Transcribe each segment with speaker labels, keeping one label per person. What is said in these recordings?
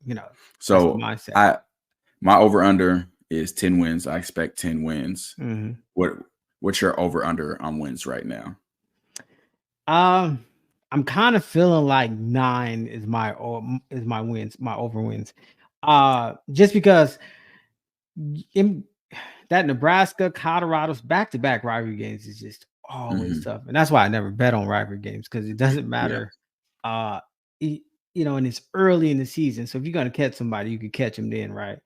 Speaker 1: That's the
Speaker 2: So
Speaker 1: mindset.
Speaker 2: my over under is 10 wins. I expect 10 wins.
Speaker 1: Mhm.
Speaker 2: What what's your over under on wins right now?
Speaker 1: Um, I'm kind of feeling like 9 is my wins, my over wins. Just because in that Nebraska, Colorado's back-to-back rivalry games is just always
Speaker 2: Hmm.
Speaker 1: tough, and that's why I never bet on rivalry games because it doesn't
Speaker 2: Yeah.
Speaker 1: matter. Uh, y- and it's early in the season, so if you're gonna catch somebody, you can catch them then, right?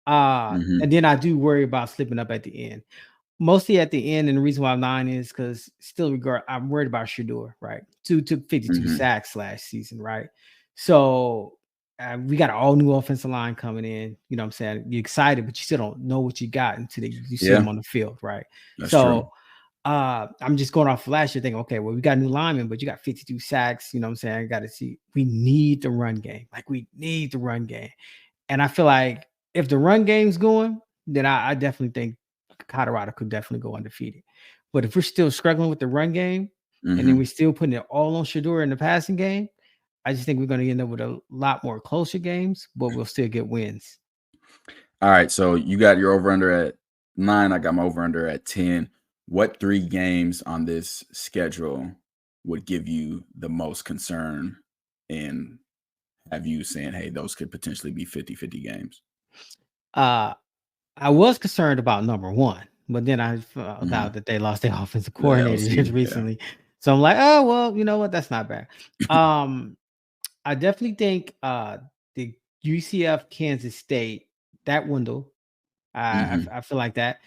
Speaker 2: Hmm.
Speaker 1: And then I do worry about slipping up at the end. Mostly at the end, and the reason why I'm 9 is because still regard I'm worried about Shador, right? Two took 52
Speaker 2: Hmm.
Speaker 1: sacks last season, right? So we got an all new offensive line coming in. You know what I'm saying? You're excited, but you still don't know what you got until you see them
Speaker 2: Yeah,
Speaker 1: on the field, right?
Speaker 2: that's true.
Speaker 1: So I'm just going off last year thinking, okay, well, we got new linemen, but you got 52 sacks. You know what I'm saying? I got to see. We need the run game. Like, we need the run game. And I feel like if the run game's going, then I definitely think Colorado could definitely go undefeated. But if we're still struggling with the run game and then we're
Speaker 2: Hmm.
Speaker 1: still putting it all on Shador in the passing game, I just think we're going to end up with a lot more closer games, but we'll still get wins.
Speaker 2: All right, so you got your over under at 9. I got my over under at 10. What 3 games on this schedule would give you the most concern and have you saying, hey, those could potentially be 50-50 games?
Speaker 1: Uh, I was concerned about number one, but then I found
Speaker 2: Hmm.
Speaker 1: out that they lost their offensive
Speaker 2: The
Speaker 1: coordinator just
Speaker 2: LC, yeah.
Speaker 1: recently. So I'm like, oh well, you know what? That's not bad. Um, I definitely think the UCF Kansas State, that window,
Speaker 2: Hmm.
Speaker 1: I feel like that.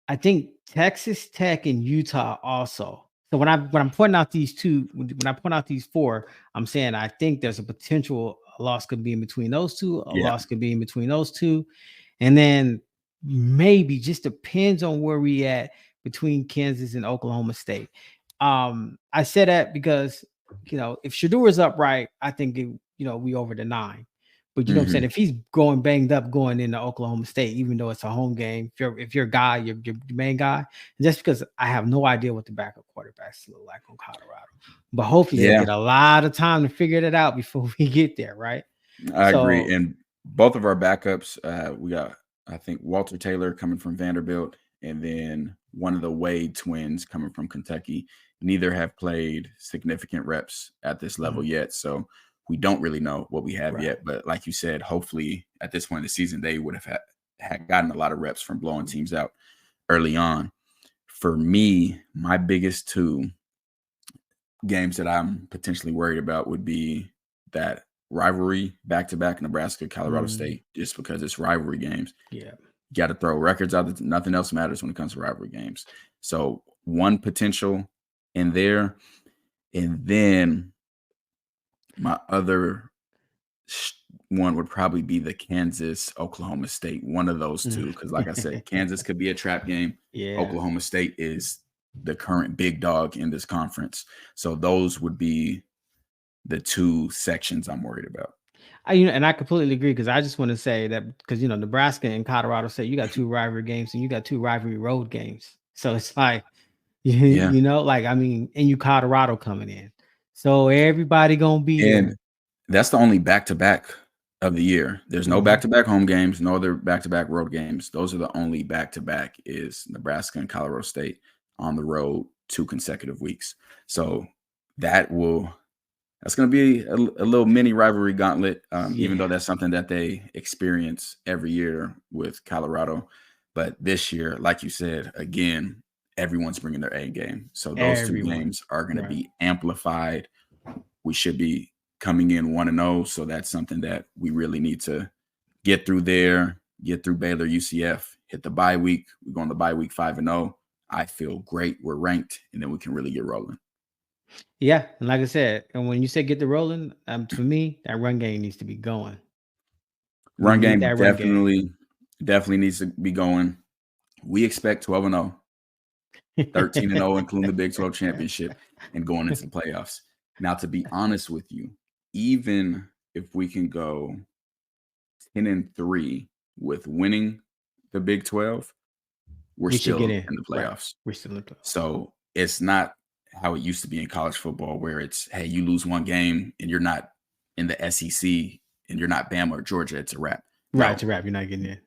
Speaker 1: I think Texas Tech and Utah also. So when I'm pointing out these two, when I point out these four, I'm saying I think there's a potential a loss could be in between those two, a
Speaker 2: Yeah.
Speaker 1: loss could be in between those two, and then maybe just depends on where we at between Kansas and Oklahoma State. I said that because if Shador is upright, I think we over the 9. But you know what I'm saying?
Speaker 2: Hmm.
Speaker 1: If he's going banged up going into Oklahoma State, even though it's a home game, if your guy, your main guy, just because I have no idea what the backup quarterbacks look like on Colorado. But hopefully they'll
Speaker 2: Yeah,
Speaker 1: get a lot of time to figure it out before we get there, right?
Speaker 2: I agree.
Speaker 1: So
Speaker 2: And both of our backups, we got, I think, Walter Taylor coming from Vanderbilt, and then one of the Wade twins coming from Kentucky. Neither have played significant reps at this level
Speaker 1: mhm,
Speaker 2: yet. So we don't really know what we have
Speaker 1: right.
Speaker 2: yet. But like you said, hopefully at this point in the season, they would have had gotten a lot of reps from blowing teams out early on. For me, my biggest 2 games that I'm potentially worried about would be that rivalry back to back Nebraska, Colorado
Speaker 1: Mhm,
Speaker 2: State, just because it's rivalry games.
Speaker 1: yeah.
Speaker 2: You got to throw records out. Nothing else matters when it comes to rivalry games. So one potential in there, and then my other one would probably be the Kansas Oklahoma State. One of those
Speaker 1: Mm.
Speaker 2: two, because like I said, Kansas could be a trap game.
Speaker 1: Yeah.
Speaker 2: Oklahoma State is the current big dog in this conference. So those would be the 2 sections I'm worried about.
Speaker 1: And I completely agree because I just want to say that because Nebraska and Colorado State, you got two rivalry games and you got two rivalry road games. So it's like
Speaker 2: Yeah.
Speaker 1: like I mean, and you Colorado coming in. So everybody gonna be
Speaker 2: And
Speaker 1: there.
Speaker 2: that's the only back-to-back of the year. There's no
Speaker 1: Mhm.
Speaker 2: back-to-back home games, no other back-to-back road games. Those are the only back-to-back is Nebraska and Colorado State on the road 2 consecutive weeks. So that will that's going to be a little mini rivalry gauntlet, even though
Speaker 1: Yeah.
Speaker 2: that's something that they experience every year with Colorado. But this year, like you said, again, everyone's bringing their A game. So those 2
Speaker 1: Everyone.
Speaker 2: games are going to
Speaker 1: Right.
Speaker 2: be amplified. We should be coming in 1-0. So that's something that we really need to get through there, get through Baylor, UCF, hit the bye week. We go on the bye week 5-0. I feel great. We're ranked, and then we can really get rolling.
Speaker 1: Yeah. And like I said, and when you say get the rolling, for me, that run game needs to be going. We
Speaker 2: Run
Speaker 1: need
Speaker 2: game
Speaker 1: that run game.
Speaker 2: definitely needs to be going. We expect 12-0, 13-0, including the Big 12 championship, and going into the playoffs. Now, to be honest with you, even if we can go 10-3 with winning the Big 12, we're
Speaker 1: We should get
Speaker 2: still
Speaker 1: in.
Speaker 2: in the
Speaker 1: Right.
Speaker 2: playoffs.
Speaker 1: We're still in the playoffs.
Speaker 2: So it's not how it used to be in college football, where it's, hey, you lose one game and you're not in the SEC and you're not Bama or Georgia, it's a wrap.
Speaker 1: Right, it's a wrap. You're not getting in.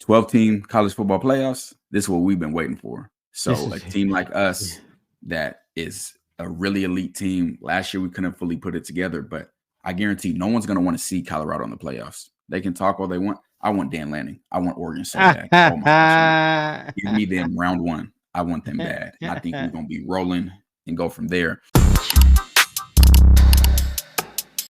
Speaker 2: 12-team college football playoffs. This is what we've been waiting for. So a team like us that is a really elite team. Last year we couldn't fully put it together, but I guarantee no one's going to want to see Colorado in the playoffs. They can talk all they want. I want Dan Lanning. I want Oregon so bad. Oh my gosh. Give me them round one. I want them bad. And I think we're going to be rolling and go from there.